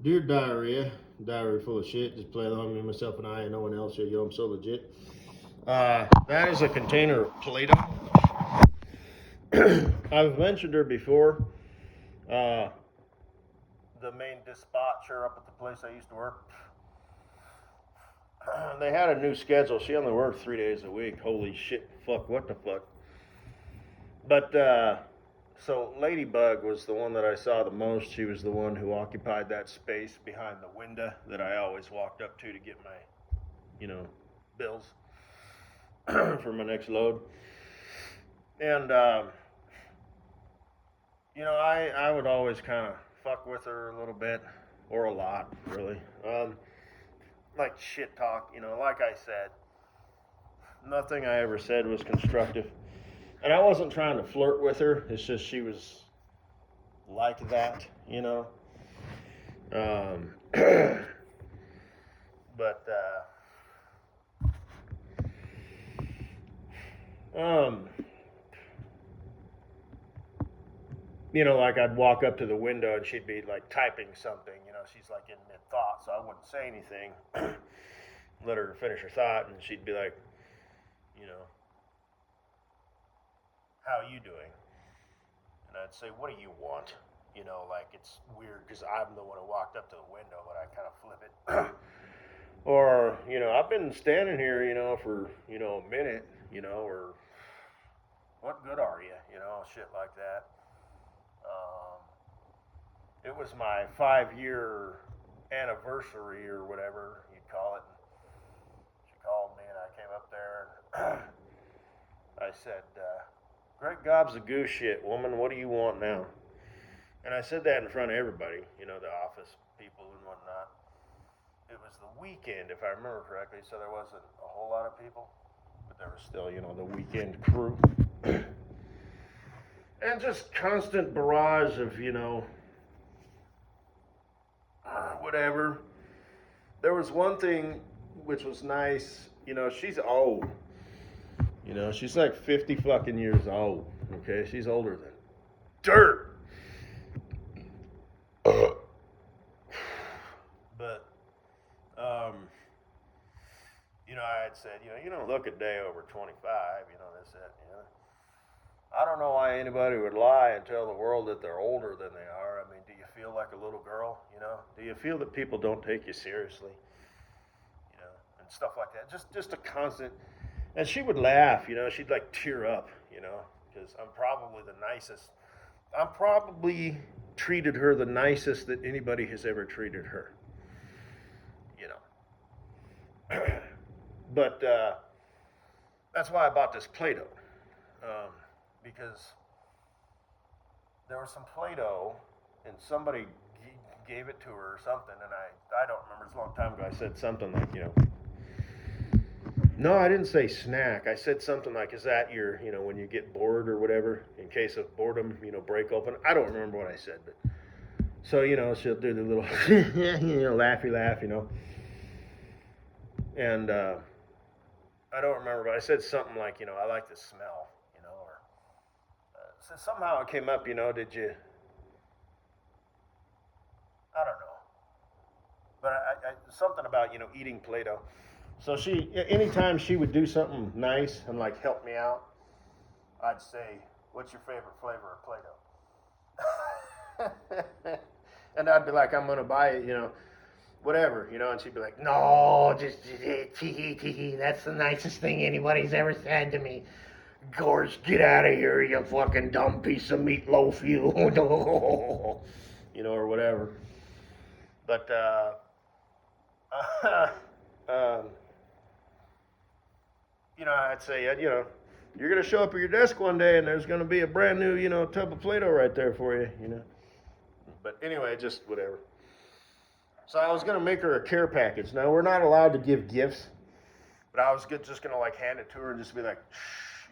Dear diarrhea full of shit. Just play along with me, myself, and I, and no one else here. I'm so legit. That is a container of Play-Doh. I've mentioned her before. Uh, the main dispatcher up at the place I used to work. They had a new schedule. She only worked 3 days a week. Holy shit! Fuck! What the fuck? But so Ladybug was the one that I saw the most. She was the one who occupied that space behind the window that I always walked up to get my, you know, bills for my next load. And I would always kind of fuck with her a little bit, or a lot, really. Like shit talk, like I said, nothing I ever said was constructive. And I wasn't trying to flirt with her. It's just she was like that. Um, but um, like I'd walk up to the window and she'd be like typing something. She's like in mid thought, so I wouldn't say anything. Let her finish her thought, and she'd be like, you know, how are you doing? And I'd say, what do you want? Like it's weird because I'm the one who walked up to the window, but I kind of flip it. Or, I've been standing here, for, a minute, or what good are you? Shit like that. Um, it was my 5 year anniversary or whatever you'd call it. She called me and I came up there and I said, Great gobs of goose shit, woman, what do you want now? And I said that in front of everybody, the office people and whatnot. It was the weekend, if I remember correctly, so there wasn't a whole lot of people, but there was still, the weekend crew. And just constant barrage of, whatever. There was one thing which was nice, she's old. She's like 50 fucking years old, okay? She's older than dirt. But, I had said, you don't look a day over 25, this, that. I don't know why anybody would lie and tell the world that they're older than they are. I mean, do you feel like a little girl, Do you feel that people don't take you seriously, and stuff like that? Just a constant. And she would laugh, she'd like tear up, because I'm probably the nicest. I'm probably treated her the nicest that anybody has ever treated her, you know. But that's why I bought this Play-Doh, because there was some Play-Doh, and somebody gave it to her or something, and I don't remember. It's a long time ago. I said something like, no, I didn't say snack. I said something like, is that your, when you get bored or whatever, in case of boredom, break open. I don't remember what I said, but so, she'll do the little, laughy laugh, and I don't remember, but I said something like, I like the smell, or so somehow it came up, did you, I don't know, but something about, eating Play-Doh. So anytime she would do something nice and like help me out, I'd say, what's your favorite flavor of Play-Doh? And I'd be like, I'm gonna buy it, whatever, and she'd be like, no, just tee hee, that's the nicest thing anybody's ever said to me. Gorge, get out of here, you fucking dumb piece of meatloaf, you, or whatever. But um, I'd say, you're gonna show up at your desk one day and there's gonna be a brand new, tub of Play-Doh right there for you. But anyway, just whatever. So I was gonna make her a care package. Now we're not allowed to give gifts, but I was just gonna like hand it to her and just be like, shh,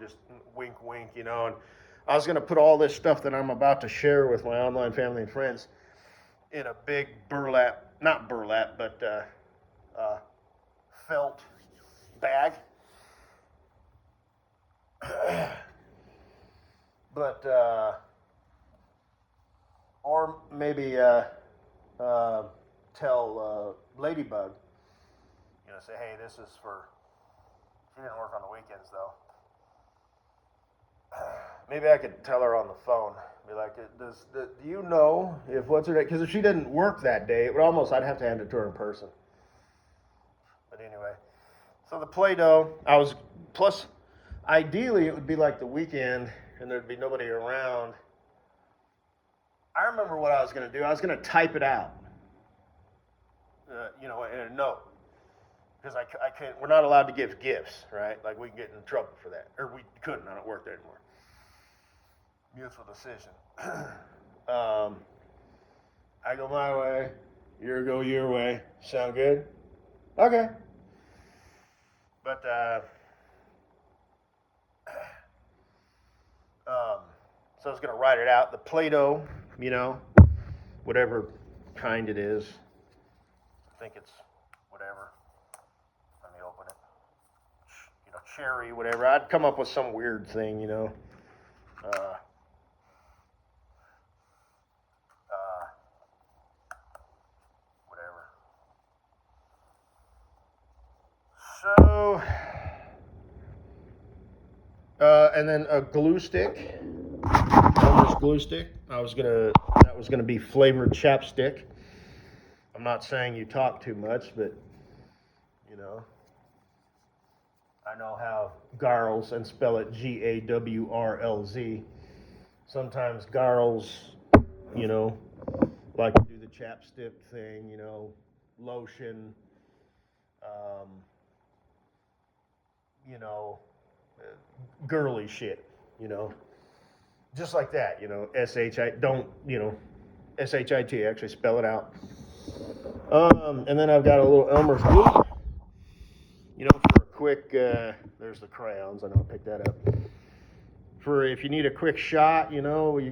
just wink, wink, And I was gonna put all this stuff that I'm about to share with my online family and friends in a big not burlap, but felt bag. But or maybe tell Ladybug, say, hey, this is for. She didn't work on the weekends though. Maybe I could tell her on the phone. Be like, do you know if what's her name? Because if she didn't work that day, it would I'd have to hand it to her in person. But anyway, so the Play-Doh, plus, ideally it would be like the weekend and there'd be nobody around. I remember what I was going to do. I was going to type it out, in a note. Because I can't, we're not allowed to give gifts, right? Like we can get in trouble for that. Or we couldn't, I don't work there anymore. Mutual decision. I go my way, you go your way. Sound good? Okay. But, so I was going to write it out. The Play-Doh, whatever kind it is. I think it's whatever. Let me open it. Cherry, whatever. I'd come up with some weird thing, whatever. So, and then a glue stick. Elmer's glue stick. That was gonna be flavored chapstick. I'm not saying you talk too much, but I know how Garls, and spell it Gawrlz. Sometimes Garls, like to do the chapstick thing, lotion, girly shit, just like that, SHIT, actually spell it out. And then I've got a little Elmer's glue, for a quick, there's the crayons, I know I picked that up. For if you need a quick shot, you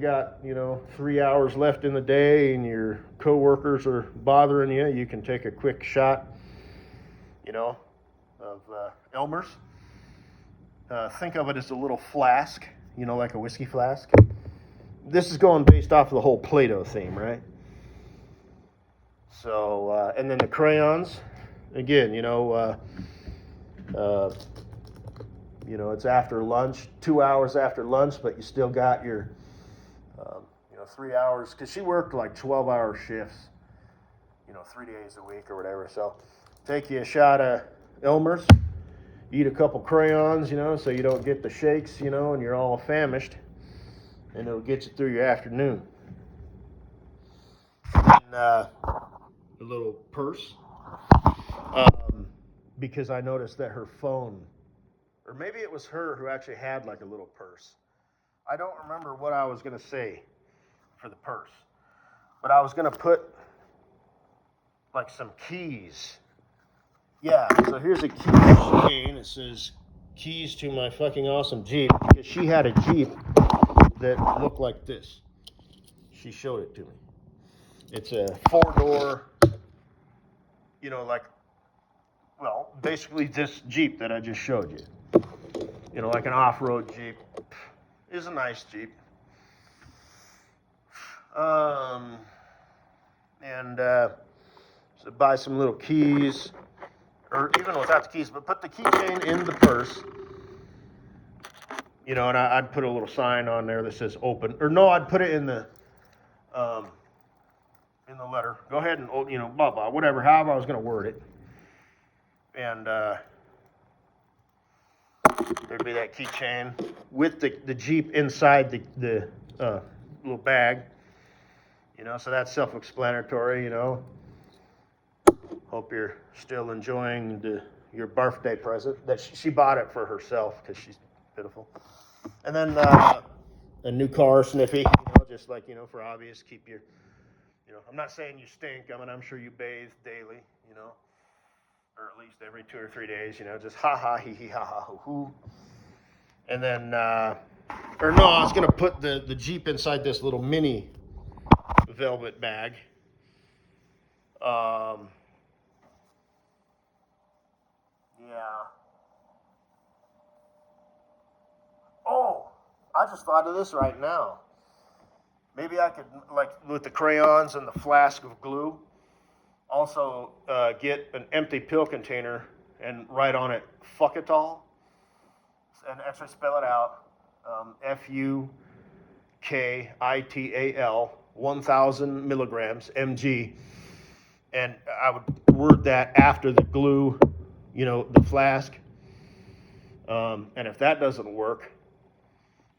got, 3 hours left in the day and your coworkers are bothering you, you can take a quick shot, of Elmer's. Think of it as a little flask, like a whiskey flask. This is going based off of the whole Play-Doh theme, right? So, and then the crayons, again, it's after lunch, 2 hours after lunch, but you still got your, 3 hours, because she worked like 12-hour shifts, 3 days a week or whatever. So take you a shot of Elmer's, eat a couple crayons, so you don't get the shakes, and you're all famished, and it'll get you through your afternoon. And a little purse, because I noticed that her phone, or maybe it was her who actually had like a little purse. I don't remember what I was going to say for the purse, but I was going to put like some keys. Yeah, so here's a key chain. It says keys to my fucking awesome Jeep, because she had a Jeep that looked like this. She showed it to me. It's a 4-door, basically this Jeep that I just showed you. Like an off-road Jeep. It's a nice Jeep. So buy some little keys, or even without the keys, but put the keychain in the purse. And I'd put a little sign on there that says open, or no, I'd put it in the letter. Go ahead and, blah, blah, whatever, however I was going to word it. And there'd be that keychain with the Jeep inside the little bag. So that's self-explanatory, Hope you're still enjoying your birthday present. That she bought it for herself because she's pitiful. And then a new car, Sniffy, just like, for obvious, keep your, I'm not saying you stink. I'm sure you bathe daily, or at least every 2 or 3 days, just ha ha, hee hee, ha ha, hoo hoo. And then, I was going to put the Jeep inside this little mini velvet bag. Yeah. Oh, I just thought of this right now. Maybe I could, like with the crayons and the flask of glue, also get an empty pill container and write on it Fuckital, and actually spell it out, Fukital, 1,000 milligrams mg, and I would word that after the glue, the flask. And if that doesn't work,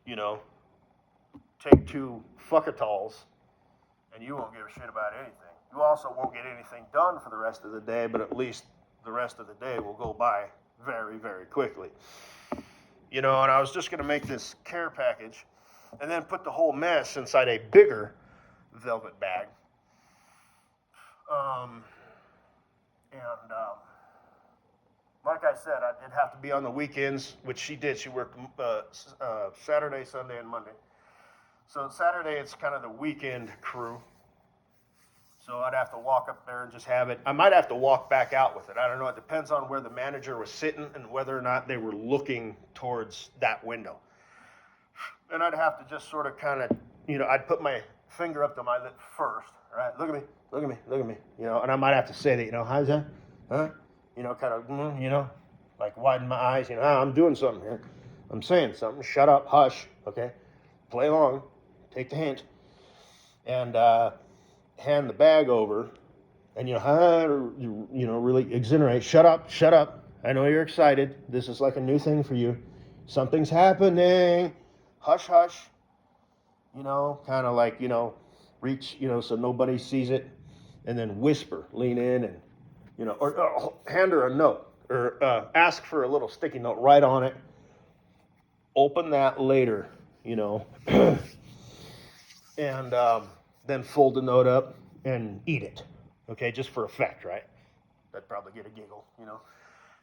you know, take 2 Fuckatols, and you won't give a shit about anything. You also won't get anything done for the rest of the day, but at least the rest of the day will go by very, very quickly. And I was just going to make this care package and then put the whole mess inside a bigger velvet bag. Like I said, it'd have to be on the weekends, which she did. She worked Saturday, Sunday, and Monday. So Saturday, it's kind of the weekend crew. So I'd have to walk up there and just have it. I might have to walk back out with it. I don't know. It depends on where the manager was sitting and whether or not they were looking towards that window. And I'd have to just sort of kind of, I'd put my finger up to my lip first, right? Look at me, look at me, look at me, and I might have to say that, how's that? Huh? Kind of, like widen my eyes, I'm doing something here. I'm saying something. Shut up, hush, okay? Play along, take the hint. And, hand the bag over, and really exonerate. Shut up. I know you're excited. This is like a new thing for you. Something's happening. Hush. Kind of like, reach, so nobody sees it, and then whisper, lean in, and, or hand her a note, or ask for a little sticky note, write on it. Open that later, and then fold the note up and eat it, okay, just for effect, right? That'd probably get a giggle,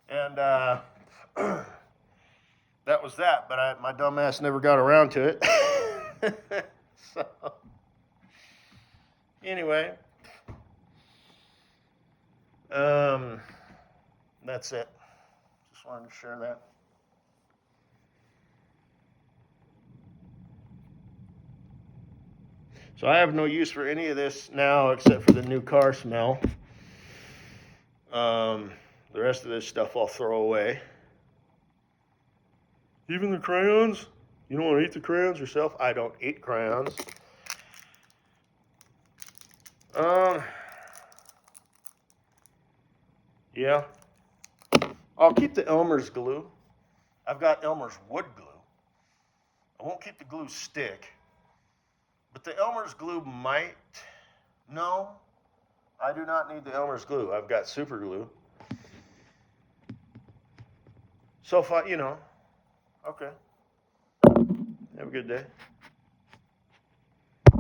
And that was that, but my dumb ass never got around to it. So, anyway, that's it. Just wanted to share that. So I have no use for any of this now except for the new car smell. The rest of this stuff I'll throw away. Even the crayons? You don't want to eat the crayons yourself? I don't eat crayons. Yeah. I'll keep the Elmer's glue. I've got Elmer's wood glue. I won't keep the glue stick. But the Elmer's glue might. No, I do not need the Elmer's glue. I've got super glue. So far, okay. Have a good day.